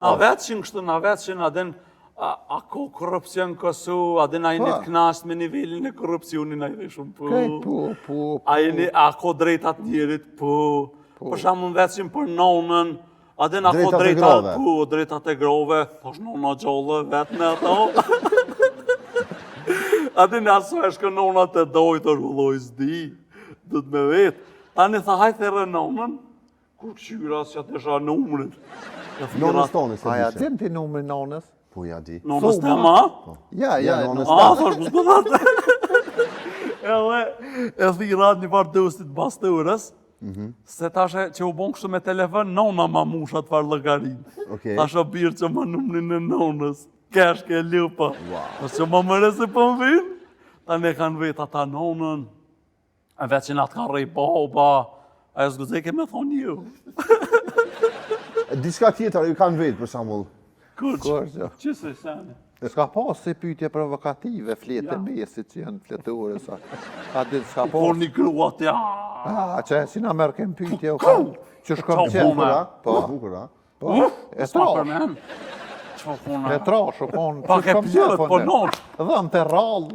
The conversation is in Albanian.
A vetëshin kështu, a vetëshin adin, a ko korupcion kësu, adin a jeni të knasht me nivelin e korupcionin, a jeni shumë po. A ko drejtat njerit, po. Për shamun vetëshin për nonën, adin a ko drejtat, po, drejtat e grove, po është nona gjolle, vetë me ato. Adin aso e shkë nona të dojtë, është vëlloj zdi, du të me vetë. Tani tha hajtë e rënonën, kur qyra si atë isha numrit. Nonës tonë, se A ja tim ti numrin nonës? Po ja di. Nonës të ma? Ja, nonës thash kusë të e thirat një farë dëstit basturës, se tashe që u bon kështu me telefon, nona ma mushat farë lëgarin. Tashe birë që ma numrin e nonës, kesh ke lupa. Nësë që ma mëre se për më vinë, ta ne kanë vetë ata nonën, e vetë që nga të kanë rej baba, a e zguzej ke me thonë ju. Diska tjetër, ju kanë vetë, për shamull. Kur që se sene? Ska pas si pyetje provokative, fletë mesit që janë fletore, sa. Ka ditë ska pas. Por një gruat, ja. Që si na mërë kem pyetje, që shkom qenë. Po, bukura. Po, e trash. E trash, po, që shkom qenë. Po ke plët, po nosh. Dhëm të rallë.